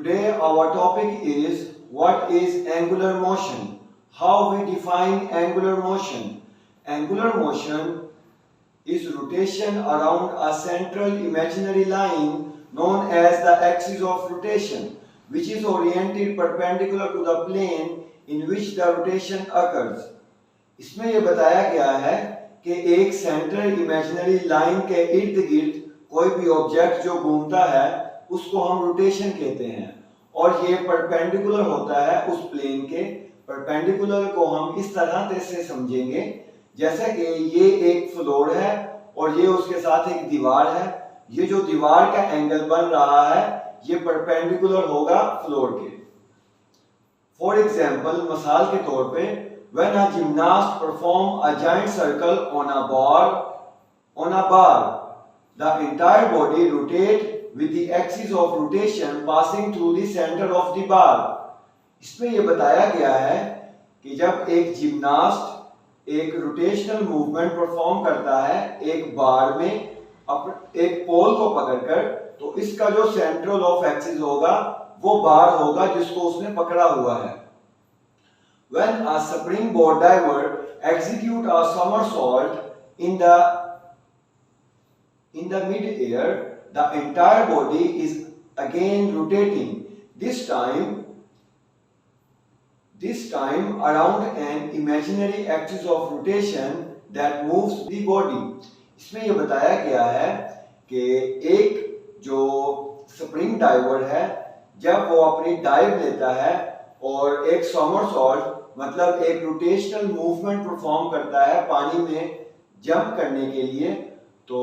Today our topic is what is angular motion? How we define angular motion? Angular motion is rotation around a central imaginary line known as the axis of rotation, which is oriented perpendicular to the plane in which the rotation occurs. इसमें ये बताया गया है कि एक central imaginary line के इर्द गिर्द कोई भी ऑब्जेक्ट जो घूमता है उसको हम रोटेशन कहते हैं और ये परपेंडिकुलर होता है उस प्लेन के। परपेंडिकुलर को हम इस तरह से समझेंगे जैसे कि ये एक फ्लोर है और ये उसके साथ एक दीवार है। ये जो दीवार का एंगल बन रहा है ये परपेंडिकुलर होगा फ्लोर के। फॉर एग्जाम्पल, मिसाल के तौर पे, when a gymnast perform a giant circle on a bar, the entire body rotate with the axis of rotation passing through the center of the bar. इसमें यह बताया गया है कि जब एक जिम्नास्ट एक रोटेशनल मूवमेंट परफॉर्म करता है एक बार में एक पोल को पकड़कर, तो इसका जो सेंट्रल ऑफ एक्सिस होगा वो बार होगा जिसको उसने पकड़ा हुआ है। When a springboard diver execute a somersault in the mid-air, the entire body is again rotating. This time around an imaginary axis of rotation that moves the body. इसमें यह बताया गया है कि एक जो स्प्रिंग डाइवर है जब वो अपनी डाइव लेता है और एक सोमरसॉल्ट मतलब एक रोटेशनल मूवमेंट परफॉर्म करता है पानी में जंप करने के लिए, तो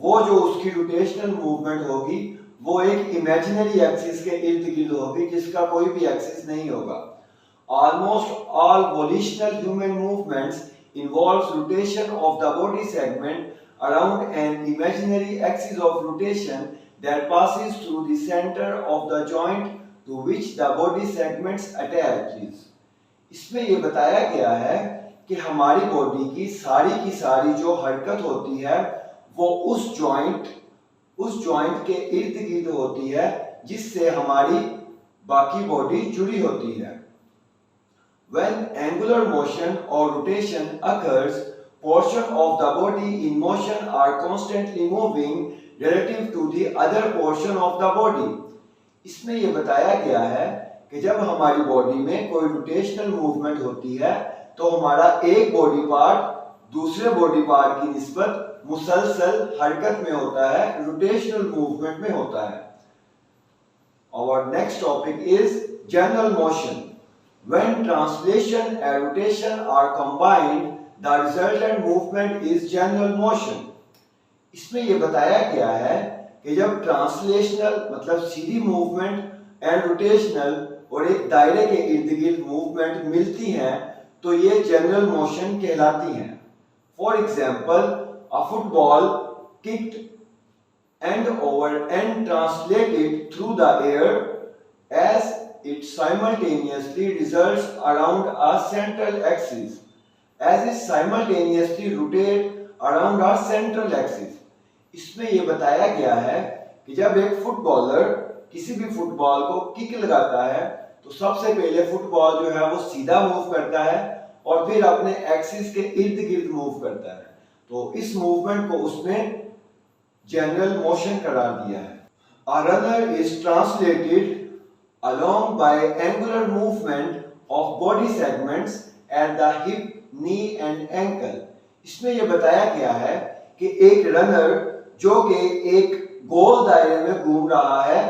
वो जो उसकी रोटेशनल मूवमेंट होगी वो एक इमेजिनरी एक्सिस के इर्द गिर्द होगी जिसका कोई भी एक्सिस नहीं होगा। Almost all volitional human movements involves rotation of the body segment around an imaginary axis of rotation that passes through the center of the joint to which the body segments attaches. इसमें ये बताया गया है कि हमारी body की सारी जो हरकत होती है वो उस जॉइंट के इर्द गिर्द होती है जिससे हमारी बाकी बॉडी जुड़ी होती है। When angular motion or rotation occurs, portion of the body in motion are constantly moving relative to the other portion of the body. इसमें ये बताया गया है कि जब हमारी बॉडी में कोई रोटेशनल मूवमेंट होती है तो हमारा एक बॉडी पार्ट दूसरे बॉडी पार्ट की निस्बत मुसलसल हरकत में होता है, रोटेशनल मूवमेंट में होता है। Our next topic is general motion. When translation and rotation are combined, the resultant movement is general motion. इसमें यह बताया गया है कि जब ट्रांसलेशनल मतलब सीधी मूवमेंट एंड रोटेशनल और एक दायरे के इर्द गिर्द मूवमेंट मिलती हैं तो ये जनरल मोशन कहलाती हैं। For example, a football kicked and over and translated through the air as it simultaneously results around a central axis as it simultaneously rotate around a central axis. इसमें ये बताया गया है कि जब एक फुटबॉलर किसी भी फुटबॉल को किक लगाता है तो सबसे पहले फुटबॉल जो है वो सीधा मूव करता है और फिर अपने एक्सिस के इर्द गिर्द मूव करता है, तो इस मूवमेंट को उसने जनरल मोशन करार दिया है। A runner is translated along by angular movement of body segments at the hip, knee and ankle. इसमें यह बताया गया है कि एक रनर जो कि एक गोल दायरे में घूम रहा है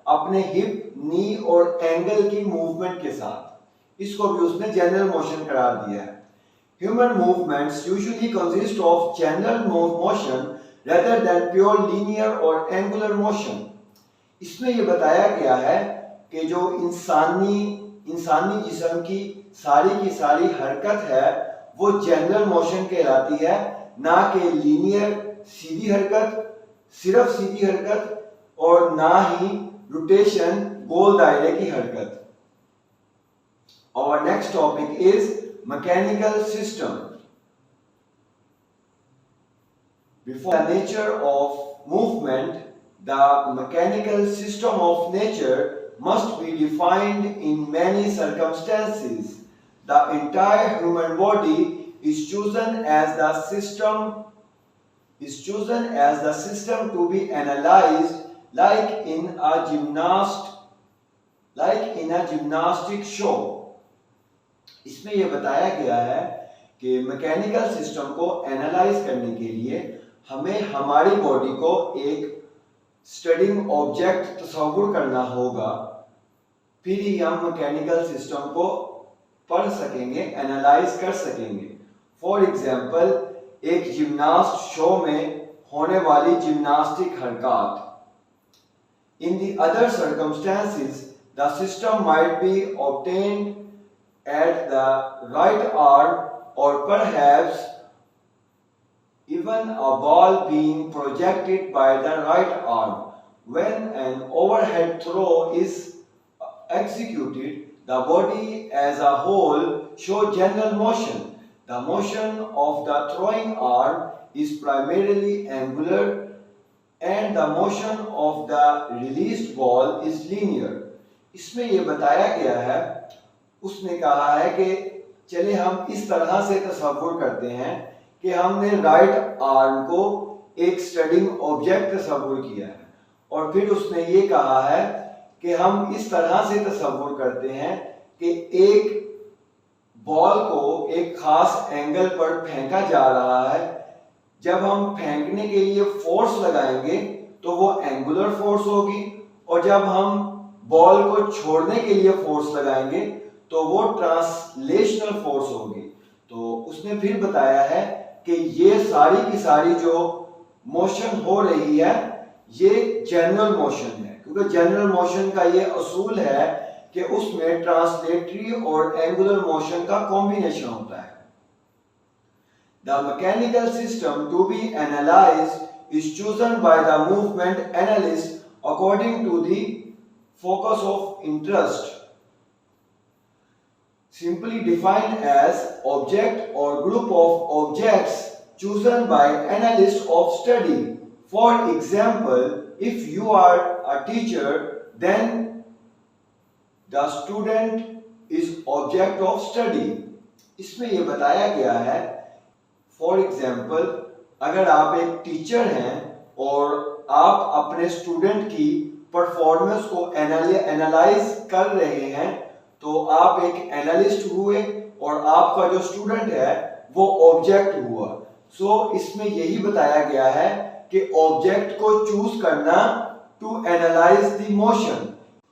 अपने हिप, नी और एंगल की मूवमेंट के साथ, इसको भी उसने जनरल मोशन करार दिया है। Human movements usually consist of general motion rather than pure linear or angular motion. इसमें यह बताया गया है कि जो इंसानी जिस्म की सारी हरकत है वो जनरल मोशन कहलाती है, ना कि लीनियर सीधी हरकत, सिर्फ सीधी हरकत और ना ही रोटेशन गोल दायरे की हरकत। Our next topic is mechanical system. Before the nature of movement, the mechanical system of nature must be defined in many circumstances. The entire human body is chosen as the system to be analyzed like in a gymnastic show. इसमें यह बताया गया है कि mechanical system को analyse करने के लिए हमें हमारी बॉडी को एक स्टडिंग ऑब्जेक्ट तस्वुर करना होगा, फिर ही हम मैकेनिकल सिस्टम को पढ़ सकेंगे, एनालाइज कर सकेंगे। फॉर एग्जाम्पल, एक जिम्नास्ट शो में होने वाली जिम्नास्टिक हरकत। In the other circumstances, the system might be obtained at the right arm or perhaps even a ball being projected by the right arm. When an overhead throw is executed, the body as a whole shows general motion. The motion of the throwing arm is primarily angular and the motion of the released ball is linear. इसमें ये बताया गया है, उसने कहा है कि चले हम इस तरह से तस्वुर करते हैं कि हमने राइट आर्म को एक स्टडिंग ऑब्जेक्ट तस्वुर किया है, और फिर उसने ये कहा है कि हम इस तरह से तस्वुर करते हैं कि एक बॉल को एक खास एंगल पर फेंका जा रहा है। जब हम फेंकने के लिए फोर्स लगाएंगे तो वो एंगुलर फोर्स होगी, और जब हम बॉल को छोड़ने के लिए फोर्स लगाएंगे तो वो ट्रांसलेशनल फोर्स होगी। तो उसने फिर बताया है कि ये सारी की सारी जो मोशन हो रही है ये जनरल मोशन है, क्योंकि जनरल मोशन का ये असूल है कि उसमें ट्रांसलेटरी और एंगुलर मोशन का कॉम्बिनेशन होता है। The mechanical system to be analyzed is chosen by the movement analyst according to the focus of interest, simply defined as object or group of objects chosen by analyst of study. For example, if you are a teacher, then the student is object of study. इसमें ये बताया गया है, for example, अगर आप एक teacher हैं और आप अपने स्टूडेंट की परफॉर्मेंस को एनालाइज कर रहे हैं तो आप एक एनालिस्ट हुए और आपका जो स्टूडेंट है वो ऑब्जेक्ट हुआ। सो इसमें यही बताया गया है कि ऑब्जेक्ट को चूज करना टू एनालाइज द मोशन।